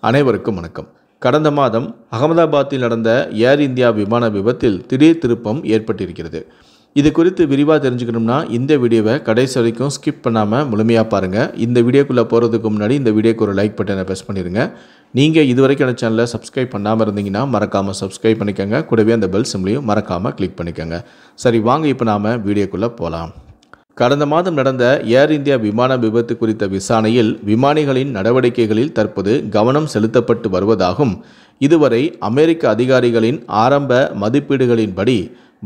அனைவருக்கும் வணக்கம். கடந்த மாதம் அகமதாபாத்தில் நடந்த ஏர் இந்தியா விமான விபத்தில் திடீர் திருப்பம் ஏற்பட்டிருக்கிறது. இது குறித்து விரிவாக தெரிஞ்சுக்கணும்னா இந்த வீடியோவை கடைசி வரைக்கும் ஸ்கிப் பண்ணாமல் முழுமையாக பாருங்கள். இந்த வீடியோக்குள்ளே போகிறதுக்கு முன்னாடி இந்த வீடியோக்கு ஒரு லைக் பட்டனை ப்ரெஸ் பண்ணிடுங்க. நீங்கள் இதுவரைக்கும் அந்த சேனலை சப்ஸ்கிரைப் பண்ணாமல் இருந்தீங்கன்னா மறக்காமல் சப்ஸ்கிரைப் பண்ணிக்கோங்க. கூடவே அந்த பெல் சிம்லையும் மறக்காமல் கிளிக் பண்ணிக்கோங்க. சரி, வாங்க இப்போ நாம் வீடியோக்குள்ளே போகலாம். கடந்த மாதம் நடந்த ஏர் இந்தியா விமான விபத்து குறித்த விசாரணையில் விமானிகளின் நடவடிக்கைகளில் தற்போது கவனம் செலுத்தப்பட்டு வருவதாகவும், இதுவரை அமெரிக்க அதிகாரிகளின் ஆரம்ப மதிப்பீடுகளின்படி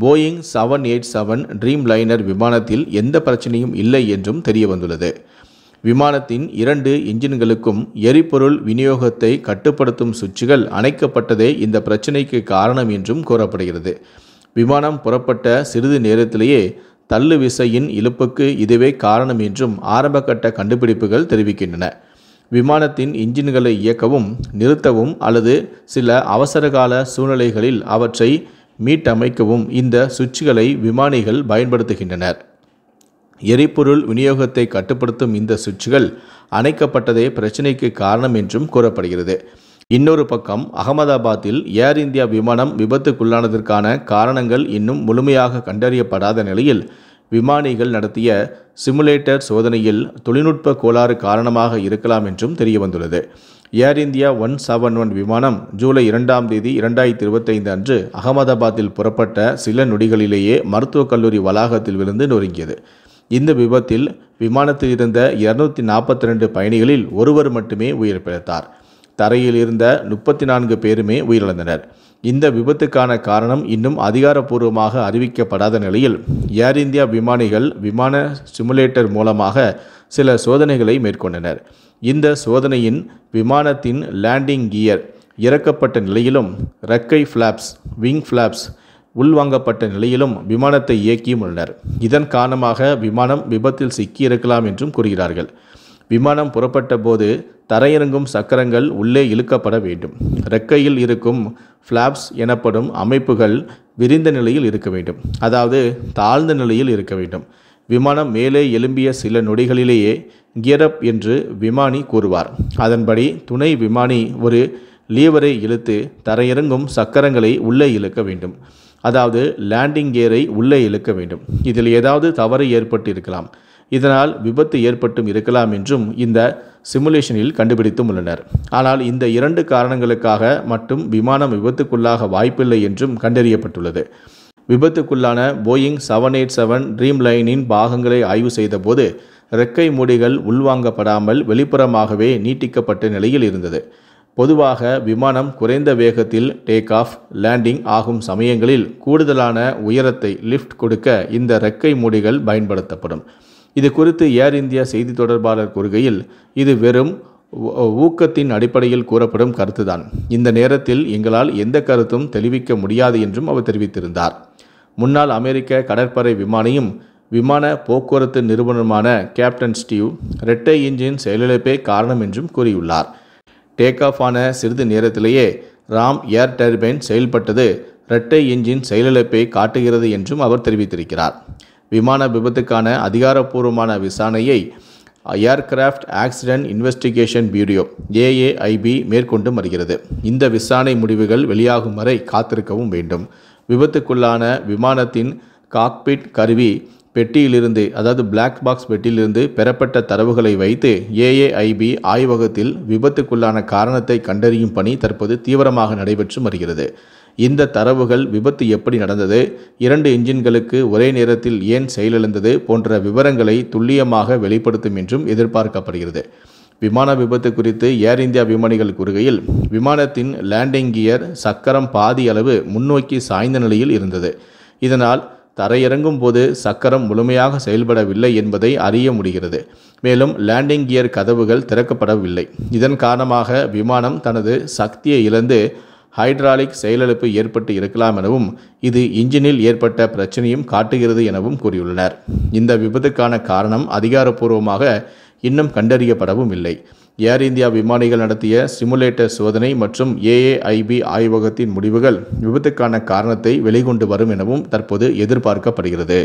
போயிங் 787 ட்ரீம் லைனர் விமானத்தில் எந்த பிரச்சனையும் இல்லை என்றும் தெரிய வந்துள்ளது. விமானத்தின் 2 இன்ஜின்களுக்கும் எரிபொருள் விநியோகத்தை கட்டுப்படுத்தும் சுவிட்சுகள் அணைக்கப்பட்டதே இந்த பிரச்சினைக்கு காரணம் என்றும் கூறப்படுகிறது. விமானம் புறப்பட்ட சிறிது நேரத்திலேயே தள்ளு விசையின் இழுப்புக்கு இதுவே காரணம் என்றும் ஆரம்பகட்ட கண்டுபிடிப்புகள் தெரிவிக்கின்றன. விமானத்தின் இன்ஜின்களை இயக்கவும் நிறுத்தவும் அல்லது சில அவசரகால சூழ்நிலைகளில் அவற்றை மீட்டமைக்கவும் இந்த சுவிட்சுகளை விமானிகள் பயன்படுத்துகின்றனர். எரிபொருள் விநியோகத்தை கட்டுப்படுத்தும் இந்த சுவிட்சுகள் அணைக்கப்பட்டதே பிரச்சினைக்கு காரணம் என்றும் கூறப்படுகிறது. இன்னொரு பக்கம், அகமதாபாத்தில் ஏர் இந்தியா விமானம் விபத்துக்குள்ளானதற்கான காரணங்கள் இன்னும் முழுமையாக கண்டறியப்படாத நிலையில் விமானிகள் நடத்திய சிமுலேட்டர் சோதனையில் தொழில்நுட்ப கோளாறு காரணமாக இருக்கலாம் என்றும் தெரிய வந்துள்ளது. ஏர் இந்தியா 171 விமானம் ஜூலை 2ஆம் தேதி 2025 அன்று அகமதாபாத்தில் புறப்பட்ட சில நொடிகளிலேயே மருத்துவக் கல்லூரி வளாகத்தில் விழுந்து நொறுங்கியது. இந்த விபத்தில் விமானத்தில் இருந்த 242 பயணிகளில் ஒருவர் மட்டுமே உயிர் பிழைத்தார். தரையில் இருந்த 34 பேருமே உயிரிழந்தனர். இந்த விபத்துக்கான காரணம் இன்னும் அதிகாரப்பூர்வமாக அறிவிக்கப்படாத நிலையில் ஏர் இந்தியா விமானிகள் விமான சிமுலேட்டர் மூலமாக சில சோதனைகளை மேற்கொண்டனர். இந்த சோதனையின் விமானத்தின் லேண்டிங் கியர் இறக்கப்பட்ட நிலையிலும் ரெக்கை ஃப்ளாப்ஸ் விங் ஃப்ளாப்ஸ் உள்வாங்கப்பட்ட நிலையிலும் விமானத்தை இயக்கியும் உள்ளனர். இதன் காரணமாக விமானம் விபத்தில் சிக்கியிருக்கலாம் என்றும் கூறுகிறார்கள். விமானம் புறப்பட்ட போது தரையிறங்கும் சக்கரங்கள் உள்ளே இழுக்கப்பட வேண்டும். ரெக்கையில் இருக்கும் ஃப்ளாப்ஸ் எனப்படும் அமைப்புகள் விரிந்த நிலையில் இருக்க வேண்டும், அதாவது தாழ்ந்த நிலையில் இருக்க வேண்டும். விமானம் மேலே எழும்பிய சில நொடிகளிலேயே கியரப் என்று விமானி கூறுவார். அதன்படி துணை விமானி ஒரு லீவரை இழுத்து தரையிறங்கும் சக்கரங்களை உள்ளே இழுக்க வேண்டும், அதாவது லேண்டிங் கியரை உள்ளே இழுக்க வேண்டும். இதில் ஏதாவது தவறு ஏற்பட்டு இருக்கலாம், இதனால் விபத்து ஏற்பட்டும் இருக்கலாம் என்றும் இந்த சிமுலேஷனில் கண்டுபிடித்தும் உள்ளனர். ஆனால் இந்த 2 காரணங்களுக்காக மட்டும் விமானம் விபத்துக்குள்ளாக வாய்ப்பில்லை என்றும் கண்டறியப்பட்டுள்ளது. விபத்துக்குள்ளான போயிங் 787 ட்ரீம் லைனின் பாகங்களை ஆய்வு செய்தபோது ரெக்கை மூடிகள் உள்வாங்கப்படாமல் வெளிப்புறமாகவே நீட்டிக்கப்பட்ட நிலையில் இருந்தது. பொதுவாக விமானம் குறைந்த வேகத்தில் டேக் ஆஃப் லேண்டிங் ஆகும் சமயங்களில் கூடுதலான உயரத்தை லிஃப்ட் கொடுக்க இந்த ரெக்கை மூடிகள் பயன்படுத்தப்படும். இது குறித்து ஏர் இந்தியா செய்தி தொடர்பாளர் கூறுகையில், இது வெறும் ஊக்கத்தின் அடிப்படையில் கூறப்படும் கருத்துதான். இந்த நேரத்தில் எங்களால் எந்த கருத்தும் தெளிவிக்க முடியாது என்றும் அவர் தெரிவித்திருந்தார். முன்னாள் அமெரிக்க கடற்படை விமானியும் விமான போக்குவரத்து நிறுவனமான கேப்டன் ஸ்டீவ் இரட்டை இன்ஜின் செயலிழப்பே காரணம் என்றும் கூறியுள்ளார். டேக் ஆஃப் ஆன சிறிது நேரத்திலேயே ராம் ஏர் டர்பைன் செயல்பட்டது இரட்டை இன்ஜின் செயலிழப்பை காட்டுகிறது என்றும் அவர் தெரிவித்திருக்கிறார். விமான விபத்துக்கான அதிகாரப்பூர்வமான விசாரணையை aircraft accident investigation bureau AAIB மேற்கொண்டு வருகிறது. இந்த விசாரணை முடிவுகள் வெளியாகும் வரை காத்திருக்கவும் வேண்டும். விபத்துக்குள்ளான விமானத்தின் காக்பிட் கருவி பெட்டியிலிருந்து, அதாவது பிளாக் பாக்ஸ் பெட்டியிலிருந்து பெறப்பட்ட தரவுகளை வைத்து AAIB ஆய்வகத்தில் விபத்துக்குள்ளான காரணத்தை கண்டறியும் பணி தற்போது தீவிரமாக நடைபெற்று வருகிறது. இந்த தரவுகள் விபத்து எப்படி நடந்தது, 2 இன்ஜின்களுக்கு ஒரே நேரத்தில் ஏன் செயலிழந்தது போன்ற விவரங்களை துல்லியமாக வெளிப்படுத்தும் என்றும் எதிர்பார்க்கப்படுகிறது. விமான விபத்து குறித்து ஏர் இந்தியா விமானிகள் கூறுகையில், விமானத்தின் லேண்டிங் கியர் சக்கரம் பாதி அளவு முன்னோக்கி சாய்ந்த நிலையில் இருந்தது. இதனால் தரையிறங்கும் போது சக்கரம் முழுமையாக செயல்படவில்லை என்பதை அறிய முடிகிறது. மேலும் லேண்டிங் கியர் கதவுகள் திறக்கப்படவில்லை. இதன் காரணமாக விமானம் தனது சக்தியை இழந்து ஹைட்ராலிக் செயலிழப்பு ஏற்பட்டு இருக்கலாம் எனவும், இது இன்ஜினில் ஏற்பட்ட பிரச்சனையும் காட்டுகிறது எனவும் கூறியுள்ளனர். இந்த விபத்துக்கான காரணம் அதிகாரப்பூர்வமாக இன்னும் கண்டறியப்படவும் இல்லை. ஏர் இந்தியா விமானிகள் நடத்திய சிமுலேட்டர் சோதனை மற்றும் AAIB ஆய்வகத்தின் முடிவுகள் விபத்துக்கான காரணத்தை வெளிக்கொண்டு வரும் எனவும் தற்போது எதிர்பார்க்கப்படுகிறது.